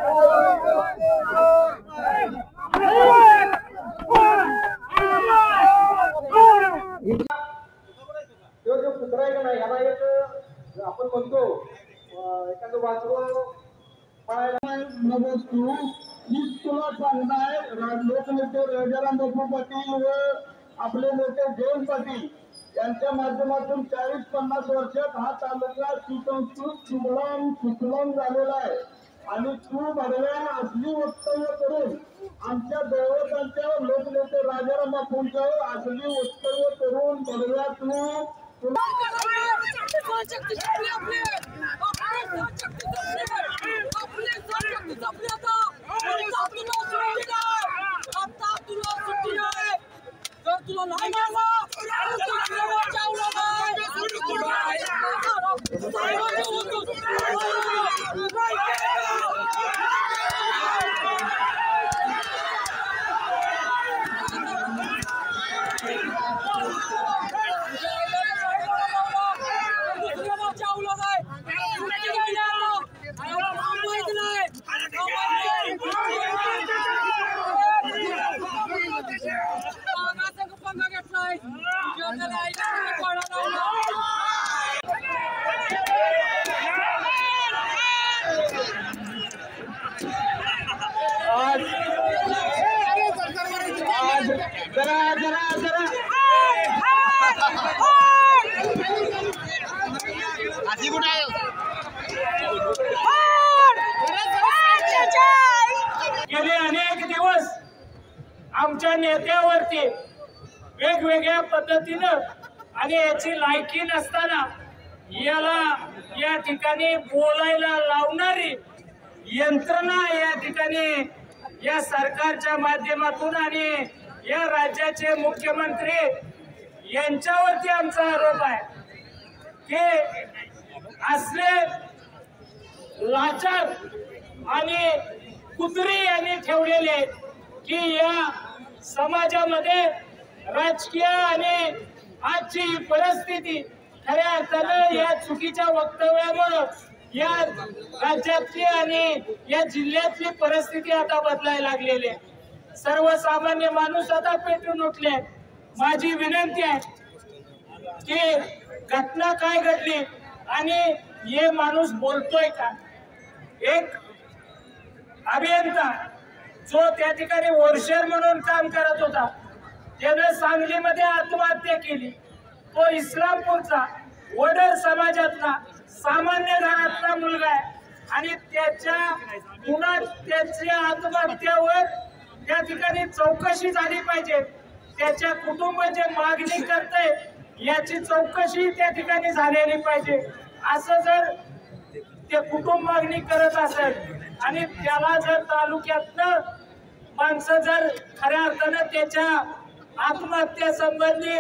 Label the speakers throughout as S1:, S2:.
S1: जो कुत्रा आहे का नाही याला एक आपण म्हणतो एखादं वासरू पळायला नमस्कार तुला सांगणार लोकनेते राजाराम बापू पाटील व आपले नेते जयंत पाटील यांच्या माध्यमातून 40-50 वर्षात हा तालुका सुजलाम झालेला आहे आणि तू भरल्या असली वक्तव्य करून आमच्या दैवतांच्या लोकनेते राजाराम बापूंच्यावर असली वक्तव्य करून भरल्या तू
S2: गेले अनेक दिवस आमच्या नेत्यावरती वेगवेगळ्या पद्धतीनं आणि याची लायकी नसताना याला या ठिकाणी बोलायला लावणारी यंत्रणा या ठिकाणी या सरकारच्या माध्यमातून आणि या राज्याचे मुख्यमंत्री यांच्यावरती आमचा आरोप आहे की असले लाचार आणि कुत्री यांनी ठेवलेले की या समाजामध्ये राजकीय आणि आजची परिस्थिती खऱ्या अर्थानं या चुकीच्या वक्तव्यामुळे या राज्यातली आणि या जिल्ह्यातली परिस्थिती आता बदलायला लागलेली आहे। सर्वसामान्य माणूस आता पेटून उठले। माझी विनंती आहे की घटना काय घडली आणि हे माणूस बोलतोय का। एक अभियंता जो त्या ठिकाणी वर्षर म्हणून काम करत होता त्याने सांगलीमध्ये आत्महत्या केली। तो इस्लामपूरचा वडर समाजातला सामान्य घरातला मुलगा आहे आणि त्याच्या आत्महत्येवर त्या ठिकाणी चौकशी झाली पाहिजे। त्याच्या कुटुंबाची मागणी करते याची चौकशी त्या ठिकाणी झालेली पाहिजे। असं जर ते कुटुंब मागणी करत असेल आणि त्याला जर तालुक्यातनं माणसं जर खऱ्या अर्थानं त्याच्या आत्महत्या संबंधी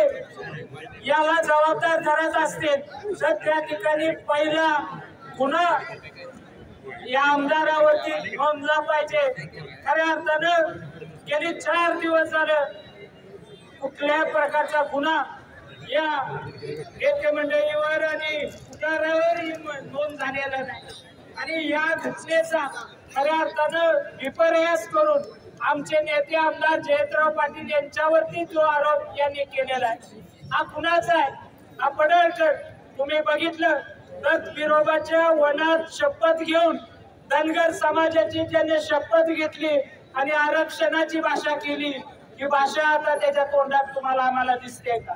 S2: याला जबाबदार धरत असतील तर त्या ठिकाणी पहिला गुन्हा या आमदारावरती नोंदला पाहिजे। खऱ्या अर्थानं गेली 4 दिवस झालं कुठल्याही प्रकारचा गुन्हा या नेते मंडळीवर आणि पुढाऱ्यावरही नोंद झालेला नाही आणि या घटनेचा खऱ्या अर्थानं विपर्यास करून आमचे नेते आमदार जयंतराव पाटील यांच्यावरती जो आरोप यांनी केलेला आहे हा कुणाचा आहे। हा पडळकर तुम्ही बघितलं तर बिरोबाच्या वनात शपथ घेऊन धनगर समाजाची ज्यांनी शपथ घेतली आणि आरक्षणाची भाषा केली ही भाषा आता त्याच्या तोंडात तुम्हाला आम्हाला दिसते का।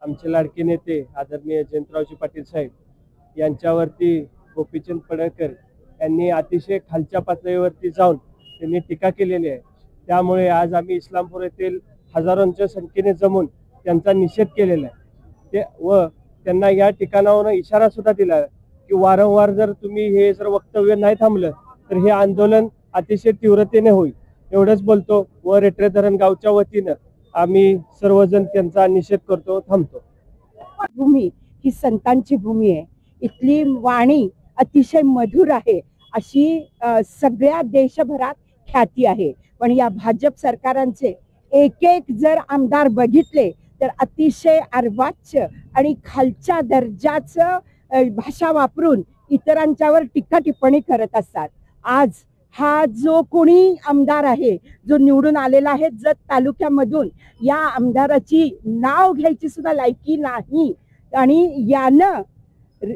S3: आमचे लाडके नेते आदरणीय जयंतरावजी पाटील साहेब यांच्यावरती गोपीचंद पडळकर यांनी अतिशय खालच्या पातळीवरती जाऊन त्यांनी टीका केलेली आहे। त्यामुळे आज आम्ही इस्लामपूर येथील हजारोंच्या संख्येने जमून त्यांचा निषेध केलेला आहे व त्यांना या ठिकाणावरून इशारा सुद्धा दिला की वारंवार जर तुम्ही हे जर वक्तव्य नाही थांबलं तर हे आंदोलन अतिशय तीव्रतेने होईल एवढंच बोलतो व रेटरे धरण गावच्या वतीनं आम्ही सर्वजण त्यांचा निषेध करतो थांबतो।
S4: भूमी ही संतांची भूमी आहे। इथली वाणी अतिशय मधुर आहे अशी सगळ्या देशभरात ख्याती आहे। पण या भाजप सरकारांचे एक एक जर आमदार बघितले तर अतिशय अर्वाच्य आणि खालच्या दर्जाचं भाषा वापरून इतरांच्यावर टीका टिप्पणी करत असतात। आज हा जो कोणी आमदार आहे, जो निवडून आलेला आहे जत तालुक्यामधून, या आमदाराची नाव घ्यायची सुद्धा लायकी नाही. आणि यानं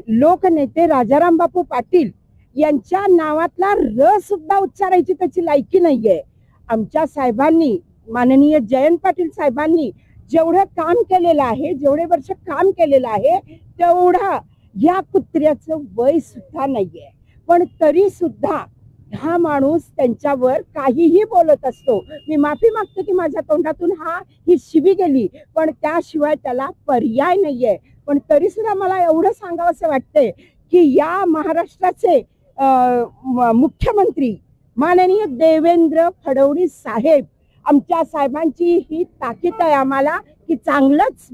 S4: लोकनेते राजाराम बापू पाटील यांच्या नावातला र सुद्धा उच्चारायची त्याची लायकी नाहीये. आमच्या साहेबांनी, माननीय जयंत पाटील साहेबांनी जेवढं काम केलेलं आहे, जेवढे वर्ष काम केलेलं आहे, तेवढा या कुत्र्याचं वय सुद्धा नाहीये. पण तरी सुद्धा हा माणूस त्यांच्यावर काहीही बोलत असतो. मी माफी मागते की माझ्या तोंडातून ही शिवी गेली, पण त्याशिवाय त्याला पर्याय नाहीये. पण तरी सुद्धा मला एवढं सांगावंसं वाटतंय की या महाराष्ट्राचे मुख्यमंत्री माननीय देवेंद्र फडणवीस साहेब, आमच्या साहेबांची ही ताकीद आहे आम्हाला की चांगलंच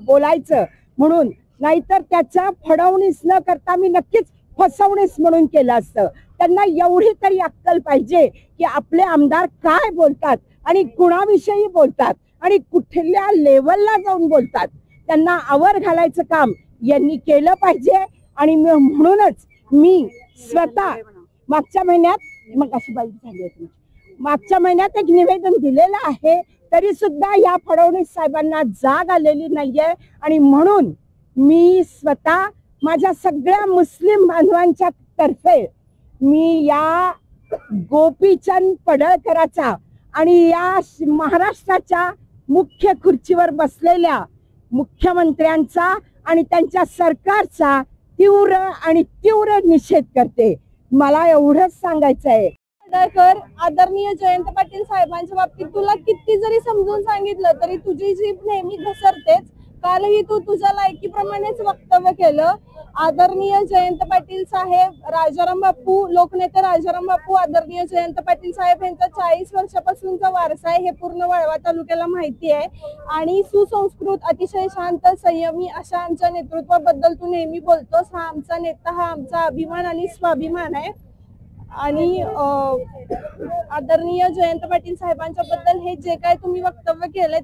S4: बोलायचं म्हणून, नाहीतर त्याचं फडणवीस न करता मी नक्कीच फसवणीस म्हणून केलं असतं. त्यांना एवढी तरी अक्कल पाहिजे की आपले आमदार काय बोलतात आणि कुणाविषयी बोलतात आणि कुठल्या लेवलला जाऊन बोलतात. त्यांना आवर घालायचं काम यांनी केलं पाहिजे. आणि म्हणूनच मी स्वतः मागच्या महिन्यात एक निवेदन दिलेलं आहे, तरी सुद्धा या फडणवीस साहेबांना जाग आलेली नाहीये. आणि म्हणून मी स्वतः माझ्या सगळ्या मुस्लिम बांधवांच्या तर्फे मी या गोपीचंद पडळकराचा आणि या महाराष्ट्राच्या मुख्य खुर्चीवर बसलेल्या मुख्यमंत्र्यांचा आणि त्यांच्या सरकारचा तीव्र निषेध करते. मला एवढंच सांगायचं आहे.
S5: आदरणीय जयंत पाटील साहेबांच्या बाबतीत तुला किती जरी समजून सांगितलं तरी तुझी जीभ नेहमी घसरतेच. कालही तू तुझ्या लायकीप्रमाणेच वक्तव्य केलं. आदरणीय जयंत पाटील साहेब, राजाराम बापू, लोकनेते राजाराम बापू, आदरणीय जयंत पाटील साहेब यांचा 40 वर्षापासूनचा वारसा आहे हे पूर्ण वाळवा तालुक्याला माहिती आहे. आणि सुसंस्कृत, अतिशय शांत, संयमी अशा आमच्या नेतृत्वाबद्दल तू नेहमी बोलतोस. हा आमचा नेता, हा आमचा अभिमान आणि स्वाभिमान आहे. आणि आदरणीय जयंत पाटील साहेबांच्या बद्दल हे जे काय तुम्ही वक्तव्य केले,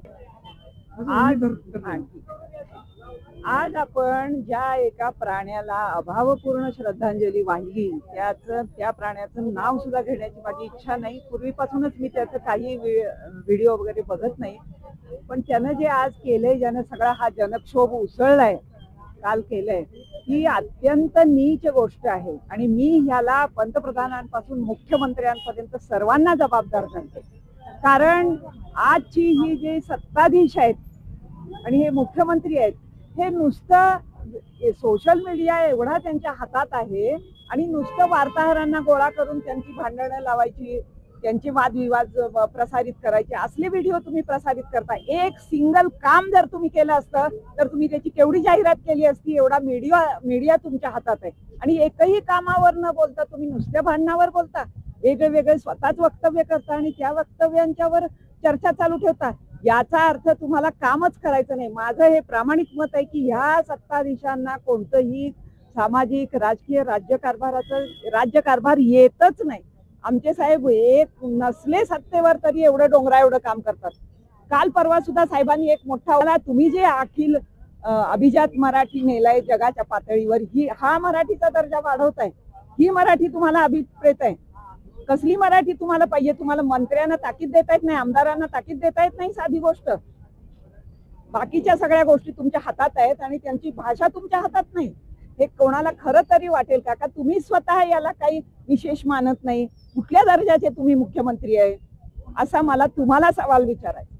S4: आज आपण ज्या एका प्राण्याला अभावपूर्ण श्रद्धांजली वाहिली, त्या प्राण्याचं नाव सुद्धा घेण्याची माझी इच्छा नाही. पूर्वीपासूनच मी त्याचं काही व्हिडिओ वगैरे बघत नाही. पण त्यानं जे आज केलंय, ज्यानं सगळा हा जनक्षोभ उसळलाय, काल केलंय, ही अत्यंत नीच गोष्ट आहे. आणि मी ह्याला पंतप्रधानांपासून मुख्यमंत्र्यांपर्यंत सर्वांना जबाबदार धरते. कारण आजची ही जे सत्ताधीश आहेत आणि हे मुख्यमंत्री आहेत, हे नुसतं सोशल मीडिया एवढा त्यांच्या हातात आहे आणि नुसतं वार्ताहरांना गोळा करून त्यांची भांडणं लावायची, त्यांचे वादविवाद प्रसारित करायचे, असले व्हिडिओ तुम्ही प्रसारित करता. एक सिंगल काम जर तुम्ही केलं असतं तर तुम्ही त्याची केवढी जाहिरात केली असती. एवढा मीडिया तुमच्या हातात आहे. आणि एकही कामावर न बोलता तुम्ही नुसत्या भांडणावर बोलता, वेगळे स्वतःच वक्तव्य करता आणि त्या वक्तव्यांच्यावर चर्चा चालू ठेवता. याचा अर्थ तुम्हाला कामच करायचं नाही. माझं हे प्रामाणिक मत आहे की ह्या सत्ताधीशांना कोणतंही सामाजिक, राजकीय, राज्यकारभार येतच नाही. आमचे साहेब एक नसले सत्तेवर तरी एवढं डोंगरा एवढं काम करतात. काल परवा सुद्धा साहेबांनी एक मोठा, तुम्ही जे अखिल अभिजात मराठी नेलाय जगाच्या पातळीवर, हा मराठीचा दर्जा वाढवताय. ही मराठी तुम्हाला अभिप्रेत आहे. कसली मराठी तुम्हाला पाहिजे? तुम्हाला मंत्र्यांना ताकीद देता येत नाही, आमदारांना ताकीद देता येत नाही. साधी गोष्ट. बाकीच्या सगळ्या गोष्टी तुमच्या हातात आहेत आणि त्यांची भाषा तुमच्या हातात नाही. हे कोणाला खरं तरी वाटेल का? का तुम्ही स्वतः याला काही विशेष मानत नाही? कुठल्या दर्जाचे तुम्ही मुख्यमंत्री आहे? असा मला तुम्हाला सवाल विचारायचा.